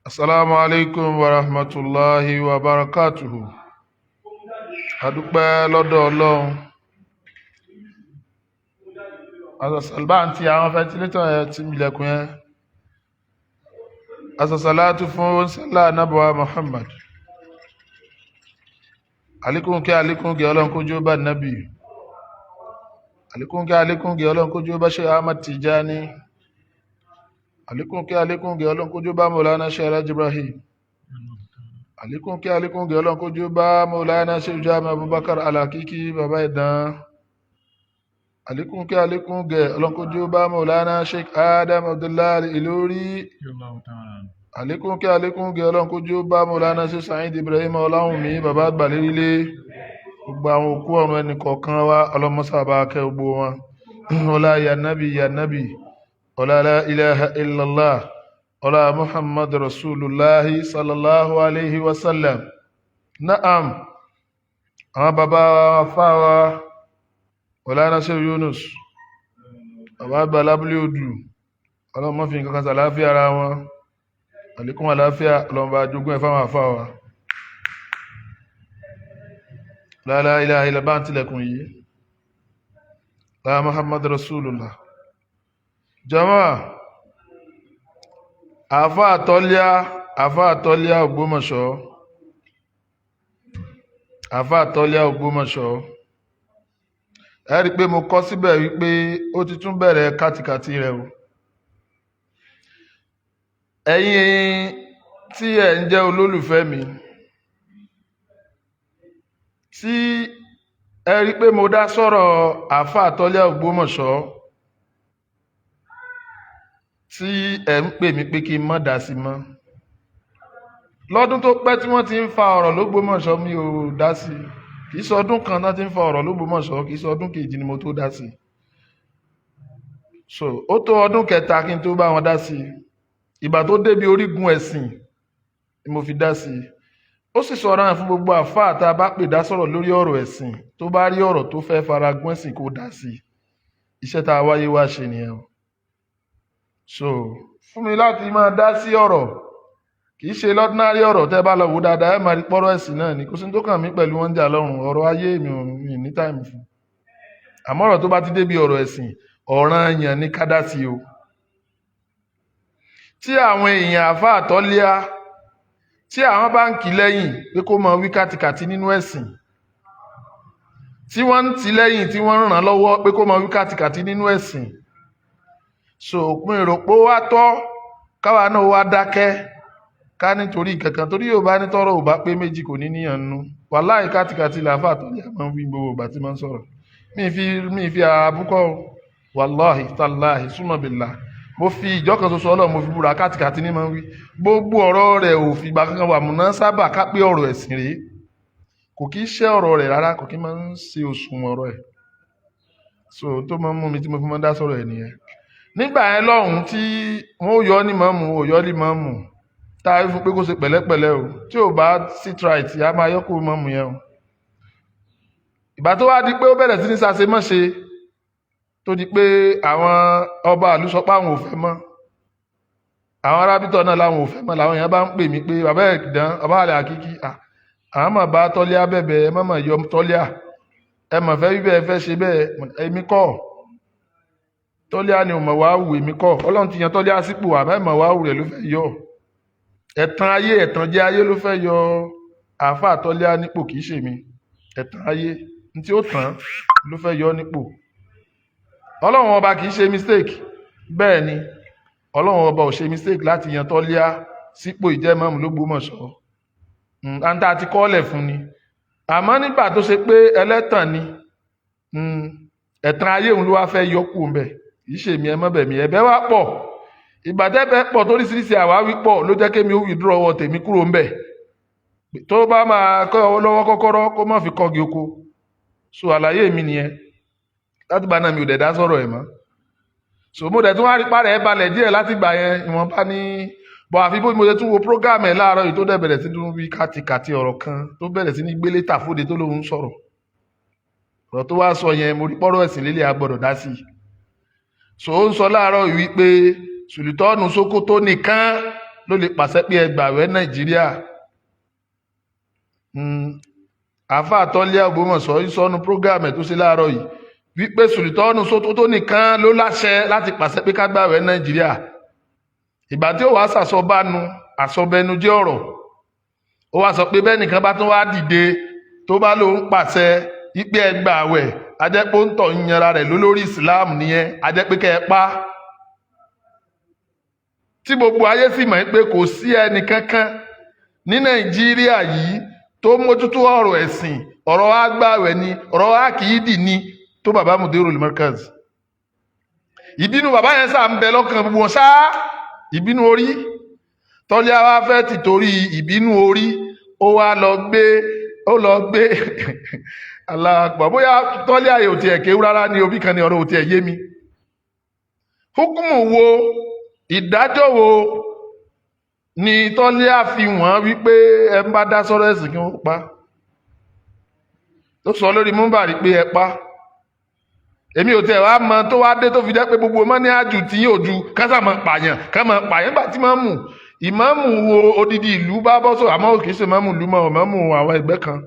Assalamu alaikum wa rahmatullahi wa barakatuhu. Adúpẹ́ lọ́dọ̀ Ọlọ́run. Àṣàṣàlbáǹtì àwọn fẹ́tílétọ̀ ẹ̀ ti ilẹ̀kùn yẹn. Àṣàṣàlátù fún sálà nábọ̀wá Muhammad. Àlékún kí Ọlọ́run kójú bá nábì. Àlékún kí Ọlọ́run kójú bá Sheikh Ahmad Tijani. Àlékún kí Ọlọ́run kójú bá Maulana Sheikh Alhaji Ibrahim. Àlékún kí Ọlọ́run kójú bá Maulana Sheikh Jami Abubakar Al-Hakiki bàbá ìdán. Àlékún kí Ọlọ́run kójú bá Maulana Sheikh Adam Abdullah Al-Ilori. Àlékún kí Ọlọ́run kójú bá Maulana Sheikh Sa'id Ibrahim Ọláhùnmí bàbá àgbàlérílé. Gbogbo àwọn òkú ọ̀run ẹnì kọ̀ọ̀kan wa ọlọ́mọsàbà kẹ́ gbogbo wọn. Ọlá ya Nabi. Ọlá la ilaha illallah. Ọlá Muhammad Rasulullahi sallallahu alayhi wa sallam. Na'am. Àwọn bàbá wa fáwa. Ọlá Nasir Yunus. Bàbá àgbà lábúlé odù. Ọlọ́mọ fi nǹkan kan sàláfíà ara wọn. Àlékún àláfíà ọlọ́mọba jogún ẹ̀fà wọn fáwa. La ilaha illallah bá ń tilẹ̀kùn yìí. La Muhammad Rasulullah. Jama àfá àtọ́líà Ògbómọ̀ṣọ́ ẹ rí pé mo kọ síbẹ̀ wípé ó ti tún bẹ̀rẹ̀ kátikàti rẹ̀ o. Ẹ̀yin tí ẹ ń jẹ́ olólùfẹ́ mi tí ẹ rí pé mo dá sọ̀rọ̀ àfá àtọ́líà Ògbómọ̀ṣọ́ tí ẹ ń pè mí pé kí n má dá sí mọ́. Lọ́dún tó pẹ́ tí wọ́n ti ń fa ọ̀rọ̀ l'Ógbómọ̀ṣọ́ mi ò dá sí. Kì í ṣọdún kan náà ti ń fa ọ̀rọ̀ l'Ógbómọ̀ṣọ́, kì í ṣọdún kejì ni mo tó dá sí. So ó tó ọdún kẹta kí n tó bá wọn dá sí. Ìgbà tó débi orígun ẹ̀sìn ni mo fi dá sí. Ó sì sọ̀rọ̀ àyàn fún gbogbo àfáà tá a bá pè dá sọ̀rọ̀ lórí ọ̀rọ̀ ẹ̀sìn tó bá rí ọ̀rọ̀ tó fẹ́ fara gún ẹ̀sìn kó dá sí. Iṣẹ́ tá a wáyé wá ṣe nìyẹn. So fún mi láti máa dá sí ọ̀rọ̀ kì í ṣe lọ́dínárì ọ̀rọ̀ tẹ́ bá lọ wò dáadáa ẹ máa rí pọ́rọ̀ ẹ̀sìn náà ni kò sí tó kàn mí pẹ̀lú wọn jà lọ́rùn ọ̀rọ̀ ayé mi ò ní táìmù fún. Àmọ́ ọ̀rọ̀ tó bá ti débi ọ̀rọ̀ ẹ̀sìn ọ̀ranyàn ní ká dá sí o. Tí àwọn èèyàn àfá àtọ́líà tí àwọn bá ń kì lẹ́yìn pé kó máa wí kátikàti nínú ẹ̀sìn tí wọ́n ń tì lẹ́yìn tí wọ́n ń ràn lọ́wọ́ pé kó máa wí kátikàti nínú ẹ̀sìn. So òpin ìròpó wá tọ́ káwa náà wá dákẹ́ ká nítorí kankan torí yóò bá nítọ́rọ̀ ò bá pé méjì kò ní níyàn nú. Wàláhì kátikàti làáfà àtọ́líà máa ń wí gbogbo ìgbà tí máa ń sọ̀rọ̀. Mi fi àbúkọ́ wàláhì tàláhì súnmọ́ bìlà mo fi ìjọ kan ṣoṣo Ọlọ́run mo fi búra kátikàti ní máa ń wí gbogbo ọ̀rọ̀ rẹ̀ ò fi ìgbà kankan wà múná sábà ká pé ọ̀rọ̀ ẹ̀sìn rèé kò kí í ṣe ọ̀rọ̀ rẹ̀ rárá kò kí máa ń ṣe òṣùwọ̀n ọ̀rọ̀ ẹ̀. So tó máa ń mú mi tí mo fi máa ń dá sọ̀rọ̀ ẹ̀ nìyẹn. Nígbà yẹn lọ́hùn tí wọ́n yọ ní mọ́mù òyọ́ ní mọ́mù tá a fún pé kó ṣe pẹ̀lẹ́pẹ̀lẹ́ o tí ò bá sit right a máa yọ́kù mọ́mù yẹn o. Ìgbà tó wá di pé ó bẹ̀rẹ̀ sí ní sase mọ́ṣe tó di pé àwọn ọba ìlú sọ pé àwọn ò fẹ́ mọ́ àwọn arábítọ̀ náà láwọn ò fẹ́ mọ́ làwọn èèyàn bá ń pè mí pé bàbá ẹ̀dán ọba àlẹ́ àkíkí àwọn mọ̀ bá tọ́líà bẹ̀bẹ̀ ẹ mọ̀ yọ tọ́líà ẹ mọ̀ fẹ́ wíbẹ̀ ẹ fẹ́ ṣe bẹ́ẹ̀ èmi kọ́ tọ́líà ni ò mọ̀ wá wù èmi kọ́ Ọlọ́run ti yan tọ́líà sípò àmọ́ ẹ mọ̀ wá wù rẹ̀ ló fẹ́ yọ ẹ̀tàn ayé ẹ̀tàn jẹ́ ayé ló fẹ́ yọ àáfàá tọ́líà nípò kì í ṣèmi ẹ̀tàn ayé ní tí ó tàn ló fẹ́ yọ nípò. Ọlọ́run ọba kì í ṣe mistake bẹ́ẹ̀ ni Ọlọ́run ọba ò ṣe mistake láti yan tọ́líà sípò ìjẹ́mọ̀mù l'Ógbómọ̀ṣọ́ àǹtà àti kọ́ọ̀lẹ̀ fún ni àmọ́ nígbà tó ṣe pé ẹlẹ́tàn ni ẹ̀tàn ayé òun ló wá fẹ́ yọkù ńbẹ̀ kì í ṣèmi ẹ mọ́bẹ̀mí ẹ̀bẹ̀ wá pọ̀ ìbàdẹ́bẹ̀ pọ̀ toríṣiríṣi àwáwí pọ̀ ló jẹ́ kémi ó withdraw ọwọ́ tèmi kúrò ńbẹ̀ tó bá máa kọ́ ọwọ́ lọ́wọ́ kọ́kọ́rọ́ kó má fi kọ́gi oko. So àlàyé mi nìyẹn láti gbà náà mi ò dẹ̀ dá sọ̀rọ̀ ẹ̀ mọ́. So mo dẹ̀ tún wá rí parẹ́ ẹ balẹ̀ díẹ̀ láti gbà yẹn ìwọ̀nba ní bọ̀ àfi bó mo ṣe tún wo program ẹ̀ láàárọ̀ yìí tó dẹ̀ bẹ̀rẹ̀ sí ní wí kátikàti ọ̀rọ̀ kan tó bẹ̀rẹ̀ sí ní gbélé tàfóde tó lóun sọ̀rọ̀ ọ̀rọ̀ tó wá sọ yẹn mo rí pọ́rọ̀ ẹ̀sìn lélẹ̀ agbọ́dọ̀ dá sí i. So ó ń sọ láàárọ̀ yìí wípé Sultanu Sokoto nìkan ló lè pàṣẹ pé ẹ gbààwẹ̀ Nàìjíríà. Àáfàá Tọ́líà Ògbómọ̀ṣọ́ ìsọnù prógámù tó ṣe láàárọ̀ yìí wípé Sultanu Sokoto nìkan ló láṣẹ láti pàṣẹ pé ká gbààwẹ̀ Nàìjíríà. Ìgbà tí ó wàá sàsọbánu àsọbẹnu jẹ́ ọ̀rọ̀, ó wá sọ pé bẹ́ẹ̀ nìkan bá tún wá dìde tó bá lóun pàṣẹ wípé ẹ gbààwẹ̀ ajẹ́pẹ́ ń tọ̀ ń yanra rẹ̀ lólórí Islam nìyẹn, ajẹ́pẹ́ kẹ́ ẹ pa. Tí gbogbo ayé sì mọ̀ pé kò sí ẹnì kankan ní Nàìjíríà yìí tó mójútó ọ̀rọ̀ ẹ̀sìn, ọ̀rọ̀ àgbààwẹ̀ ni, ọ̀rọ̀ àkìídì ni tó bàbá Mudirul Markaz. Ìbínú bàbá yẹn sá ń bẹ lọ́kàn gbogbo wọn ṣá, ìbínú orí. Tọ́líà wá fẹ́ ti torí ìbínú orí ó wá lọ gbé aláàpọ̀ bóyá Tọ́líà yóò tiẹ̀ kéwú rárá ní òbí kan ní ọ̀rọ̀ ò tiẹ̀ yé mi. Hukumu wo, ìdájọ́ wo ni Tọ́líà fi wọ́n wípé ẹ ń bá dá sọ́rọ̀ ẹ̀sìn kí wọ́n pa? Tó sọ lórí múmbàrí pé ẹ pa. Èmi ò tẹ̀ wá mọ tó wá dé tó fi jẹ́ pé gbogbo mọ́ ní àjù tí yóò ju kásà mọ́ pààyàn gbà tí máa mú ìmáàmù wo odidi ìlú bá bọ́ sọ, àmọ́ kì í ṣe ìmáàmù ìlú mọ́ ìmáàmù àwọn ẹgbẹ́ kan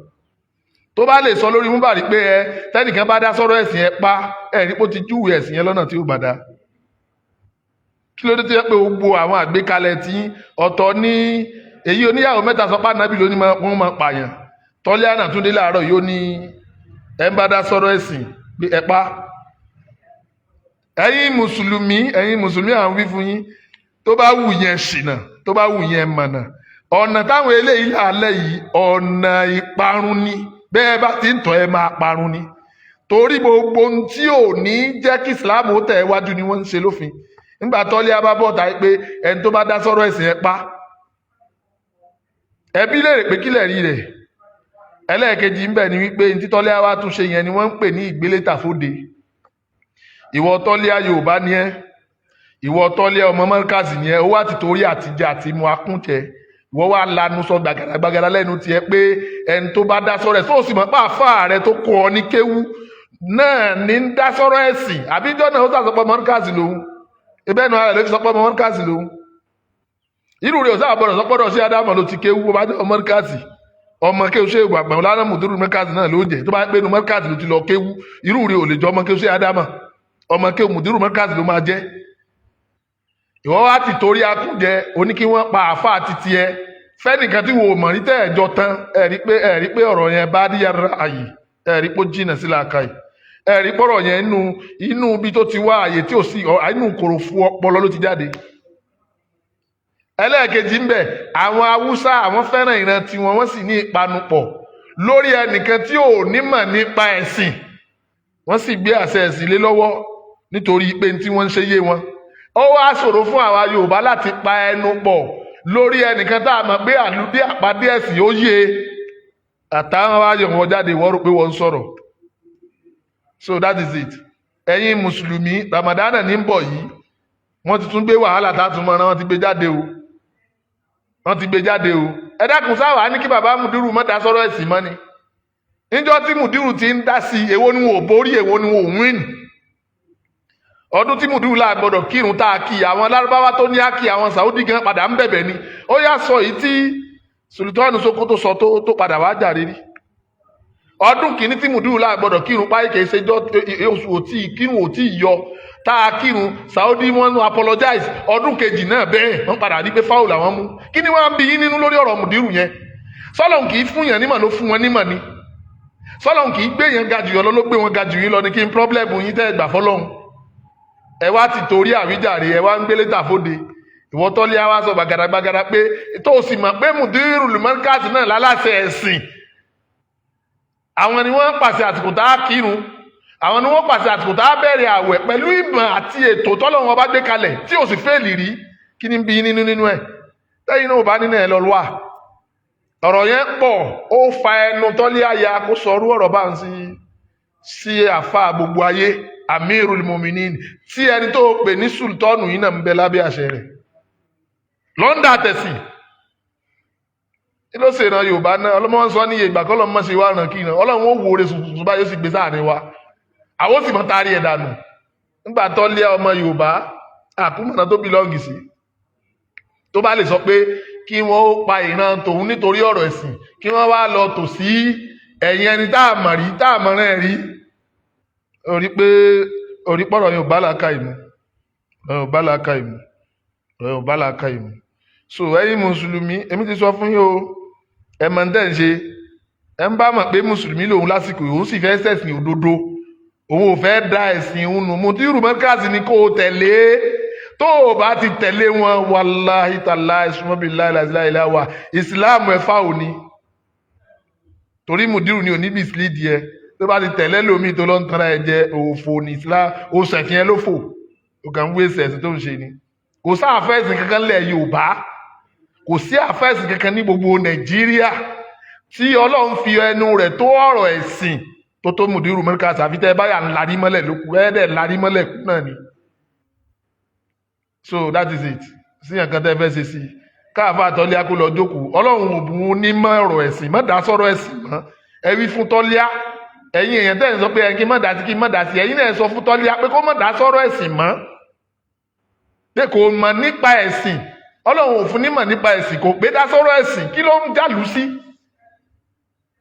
tó bá lè sọ lórí múmbàrí pé ẹ tẹ́nìkan bá dá sọ́rọ̀ ẹ̀sìn ẹ pa, ẹ̀rí pé ó ti júwèé ẹ̀sìn yẹn lọ́nà tí ó bá dá. Kí ló dé tó yẹ pé gbogbo àwọn àgbékalẹ̀ tí ọ̀tọ̀ ní èyí oníyàwó mẹ́ta sọ pé Ànábì ló ní wọ́n máa pààyàn, Tọ́líà náà tún dé láàárọ̀ yóò ní ẹ ń bá dá sọ́rọ̀ ẹ̀sìn pé ẹ pa. Ẹ̀yin mùsùlùmí à ń wí fún yín, tó bá wù yẹn ṣìnà, tó bá wù yẹn mọ̀nà. Ọ̀nà táwọn eléyìí lálẹ́ yìí ọ̀nà ìparun ni, bẹ́ẹ̀ bá ti ń tọ́ ẹ máa parun ni. Torí gbogbo ohun tí ò ní jẹ́ kí Islam ó tẹ̀ wájú ni wọ́n ń ṣe lófin. Nígbà Tọ́líà bá bọ̀ táyé pé ẹni tó bá dá sọ́rọ̀ ẹ̀sìn ẹ pa, ẹbí lè rè pé kílẹ̀ rí rẹ̀. Ẹlẹ́ẹ̀kejì ń bẹ̀ ni wípé ní tí Tọ́líà wá tún ṣe yẹn ni wọ́n ń pè ní ìgbélétàfóde. Ìwọ Tọ́líà Yorùbá ni ẹ́, ìwọ Tọ́líà ọmọ Markaz ni ẹ́, ó wá ti torí àtijọ́ àti mu akúntẹ, ìwọ wá lanu sọ gbàgàdàgbàgàdà lẹ́nu tiẹ̀ pé ẹni tó bá dá sọ́rọ̀ ẹ̀sìn, ó sì mọ̀ pé àfáà rẹ tó kọ́ ọ ní kéwú náà ní ń dá sọ́rọ̀ ẹ̀sìn. Àbíjọ́ náà ó sàsọpọ̀ Markaz lòun, ibẹ̀ náà ló fi sọpọ̀ Markaz lòun. Irú rẹ̀ ò sáà bọ̀rọ̀ sọpọ̀dọ̀ sí Ádámọ̀ ló ti kéwú, bá jẹ́ Markaz ọmọ kéwú ṣe ìgbà gbàgbọ́n lánàá Mudirul Markaz náà ló jẹ́, tó bá pé nu Markaz ló ti lọ kéwú, irú rẹ̀ ò lè jọ ọmọ kéwú ṣe Ádámọ̀, ọmọ kéwú Mudirul Markaz ló máa jẹ́. Ìwọ wá ti torí akúnjẹ oní kí wọ́n pa àáfàá títí ẹ fẹ́nìkan tí wò mọ̀ ní tẹ́ẹ̀jọ tán, ẹ̀rí pé ọ̀rọ̀ yẹn bá díyàrá àyè, ẹ̀rí pé ó jìnà sí làákàyè, ẹ̀rí pọ̀rọ̀ yẹn inú ibi tó ti wá àyè tí ò sí inú kòròfo ọpọlọ ló ti jáde. Ẹlẹ́ẹ̀kejì ń bẹ, àwọn Haúsá àwọn fẹ́ràn ìran tiwọn, wọ́n sì ní ìpanupọ̀ lórí ẹnìkan tí ò nímọ̀ nípa ẹ̀sìn, wọ́n sì gbé àṣẹ ẹ̀sìn lé lọ́wọ́ nítorí pé tí wọ́n ń ṣe yé wọn. Ó wá ṣòro fún àwa Yorùbá láti pa ẹnu pọ̀ lórí ẹnìkan tá a mọ̀ pé àlùdé àpàdé ẹ̀sìn ó yé, àtàwọn ayọ̀ wọn jáde wọ́n rò pé wọ́n ń sọ̀rọ̀. So that is it. Ẹ̀yin mùsùlùmí, Ramadana ní ń bọ̀ yìí, wọ́n ti tún gbé wàhálà tá a tún mọ́ra, wọ́n ti gbé jáde o. Ẹ dákun sáwà ní kí bàbá Mudiru má dá sọ́rọ̀ ẹ̀sìn mọ́ ni. Níjọ́ tí Mudiru ti ń dá sí, èwo ni wọn ò borí, èwo ni wọn ò win. Ọdún tí Mudiru là gbọ́dọ̀ kírun tá a kí, àwọn Lárúbáwá tó ní á kí, àwọn Saudi gan padà ń bẹ̀bẹ̀ ni. Ó yá sọ yìí tí Sultanu Sokoto sọ tó padà wá jàre rí. Ọdún kìíní tí Mudiru là gbọ́dọ̀ kírun páyé kìí ṣe oṣù kírun ò tí ì yọ tá a kírun, Saudi wọn apologize. Ọdún kejì náà bẹ́ẹ̀ wọ́n padà rí pé fáwọn làwọn mú. Kí ni wọ́n á bí yín nínú lórí ọ̀rọ̀ Mudiru yẹn? Sọ́lọ́hun kì í fún yàn nímọ̀ ló fún wọn nímọ̀ ni. Sọ́lọ́hun kì í gbé yẹn ga jù yọ ló gbé wọn ga jù yín lọ ni. Kí n problem yín tẹ́ ẹ gbà fọ́lọ́hun. Ẹ wá ti torí àwíjàre, ẹ wá ń gbélé tàfóde. Ìwọ Tọ́líà wá sọ gbàgàdàgbàgàdà pé tó o sì mọ̀ pé Mudirul Markaz náà láláṣẹ ẹ̀sìn. Àwọn ni wọ́n pàṣẹ àsìkò tá a kírun, àwọn ni wọ́n pàṣẹ àsìkò tá a bẹ̀rẹ̀ àwẹ̀ pẹ̀lú ìmọ̀ àti ètò tọ́lọ́run ọba gbé kalẹ̀ tí ò sì fẹ́ẹ̀lì rí. Kí ni ń bí nínú ẹ̀? Lẹ́yìn náà ò bá nínú ẹ̀ lọ wà. Ọ̀rọ̀ yẹn pọ̀, ó fa ẹnu Tọ́líà ya kó sọrú ọ̀rọ̀ bá ń sí àfa gbogbo ayé, Amirul Muminin, tí ẹni tó pè ní Sultanu yìí náà ń bẹ lábẹ́ àṣẹ rẹ̀. Lọ́ndà tẹ̀sí. kí ló ṣèràn Yorùbá náà ọlọ́mọ ń sọ ní ìgbà kọ́ lọ́mọ ṣe wá ràn kí náà Ọlọ́run ó wo ore sùsùsù báyìí ó sì gbé sáàrin wa àwọn sì mọ taari ẹ̀ dànù nígbà tó lé ọmọ Yorùbá àkúmọ̀nà tó bílọ́ǹgì sí tó bá lè sọ pé kí wọ́n ó pa ìran tòun nítorí ọ̀rọ̀ ẹ̀sìn kí wọ́n wá lọ tò sí ẹ̀yìn ẹni tá a mọ̀ rí tá a mọ̀ rẹ̀ rí orí pọ̀rọ̀ Yorùbá làákà ìmú Yorùbá làákà ìmú Yorùbá làákà ìmú so ẹ̀yin mùsùlùmí èmi ti sọ fún yín o ẹ mọ̀ ń tẹ̀ ń ṣe ẹ ń bá mọ̀ pé mùsùlùmí lòun lásìkò òun sì fẹ́ ṣẹ̀sìn òdodo òun ò fẹ́ da ẹ̀sìn òun nù Mudiru Markaz ni kó o tẹ̀lé tó o bá ti tẹ̀lé wọn wàláhì tàláhì ìsúnmọ́bí láìláìláìláwà ìsìláàmù ẹ̀fà òní torí Mudiru ni òní bìsílíìdì ẹ tó bá ti tẹ̀lé lómi tó lọ́ ń tanra ẹ jẹ òfò ní ìsìláàmù oṣù ẹ̀kìn ẹ ló fò ó kàn ń wé ẹ̀sìn tó ń ṣe ni kò sí àfẹ́sìn kankan lẹ̀ Yorùbá kò sí àfẹ́sìn kankan ní gbogbo Nàìjíríà tí Ọlọ́run fi ẹnu rẹ̀ tó ọ̀rọ̀ ẹ̀sìn tó Mudiru Markaz àfi tẹ́ báyà ń larí mọ́lẹ̀ lókù ẹ́ẹ́dẹ̀ larí mọ́lẹ̀ kú náà ni so that is it sí nǹkan tẹ́ fẹ́ ṣe sí káàfà Tọ́líà kó lọ jókòó Ọlọ́run ò bùn ní mọ́ ọ̀rọ̀ ẹ̀sìn má dá sọ̀rọ̀ ẹ̀sìn mọ́ ẹ wí fún Tọ́líà ẹ̀yin èèyàn tẹ́ ń sọ pé ẹ kí má dá sí kí má dá sí ẹ̀yin náà sọ fún Tọ́líà pé kó má dá sọ̀rọ̀ ẹ̀sìn mọ́ pé kò mọ̀ nípa ẹ̀sìn Ọlọ́run ò fún ní mọ̀ nípa ẹ̀sìn kò pé dá sọ̀rọ̀ ẹ̀sìn kí ló ń jálù sí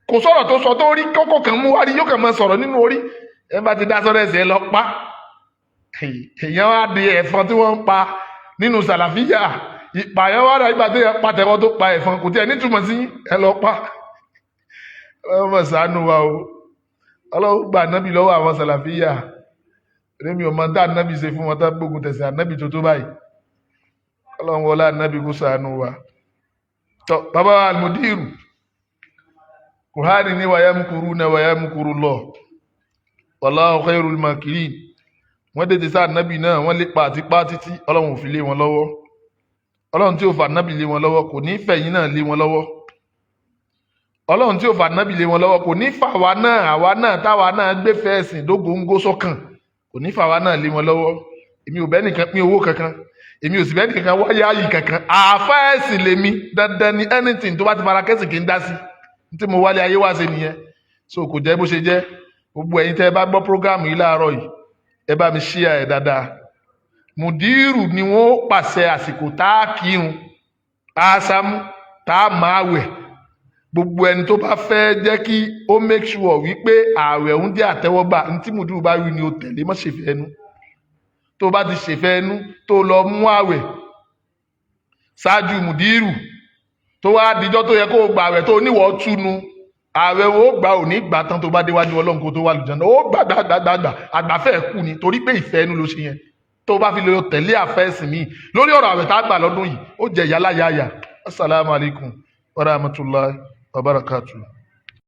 kò sọ̀rọ̀ tó sọ tó rí kókó kan mú wárí yóò kàn máa sọ̀rọ̀ nínú orí ẹ bá ti dá sọ̀rọ̀ ẹ̀sìn ẹ lọ pa èèyàn wá di ẹ̀fọn tí wọ́n ń pa nínú sàlàfíà ìpààyàn wá dà ìgbà tó yẹ pàtẹ́wọ́ tó pa ẹ̀fọn kò tí ẹ nítumọ̀ sí ẹ lọ pa Ọlọ́run mọ̀ ṣàánú wa o Ọlọ́run gba ànábì lọ́wọ́ àwọn sàlàfíà rémi ò mọ dá ànábì ṣe fún wọn tá gbógun tẹ̀sí ànábì tó báyìí Ọlọ́run wọlé ànábì kó ṣàánú wa tọ bàbá Mudiru Kùránì ní wa yamkuruna wa yamkurullah wallahu khairul makirin wọ́n tètè sá ànábì náà wọ́n lé pa àti pa títí Ọlọ́run ò fi lé wọn lọ́wọ́ Ọlọ́run tí ò fa ànábì lé wọn lọ́wọ́ kò ní fẹ̀yìn náà lé wọn lọ́wọ́ Ọlọ́run tí ò fa ànábì lé wọn lọ́wọ́ kò ní fà wá náà àwa náà táwa náà gbé fẹ́ ẹ̀sìn dógóńgó sọ́kàn kò ní fà wá náà lé wọn lọ́wọ́ èmi ò bẹ́ nìkan pín owó kankan èmi ò sì bẹ́ nìkan wáyé ayì kankan àáfà ẹ̀sìn lèmi dandan ni anything tó bá ti fara kẹ́sìn kì í dá sí tí mo wálé ayé wá ṣe nìyẹn so kò jẹ́ bó ṣe jẹ́ gbogbo ẹ̀yin tẹ́ ẹ bá gbọ́ prógáàmù yìí láàárọ̀ yìí ẹ bá mi ṣíà ẹ̀ dáadáa Mudiru ni wọ́n pàṣẹ àsìkò tá a kírun ásámú tá a máa wẹ̀ gbogbo ẹni tó bá fẹ́ jẹ́ kí ó make sure wípé ààwẹ̀ ń jẹ́ àtẹ́wọ́gbà ní tí Mudiru bá wí ni ó tẹ̀lé má ṣèfẹ́ ẹnu tó bá ti ṣèfẹ́ ẹnu tó lọ mú ààwẹ̀ ṣáájú Mudiru tó wá dijọ́ tó yẹ kó o gbà ààwẹ̀ tó níwọ̀ túnu ààwẹ̀ wo gbà ò ní gbà tán tó bá déwájú Ọlọ́run kó tó wà lùjọ́ náà ó gbàgbàgbàgbà àgbàfẹ́ kù ni torí pé ìfẹ́ ẹnu ló ṣe yẹn tó bá fi lè tẹ̀lé àfẹ́sìn mi lórí ọ̀rọ̀ ààwẹ̀ tá a gbà lọ́dún yìí ó jẹ ìyá láyàyà assalamu alaikum wa rahmatullahi wa barakatuh.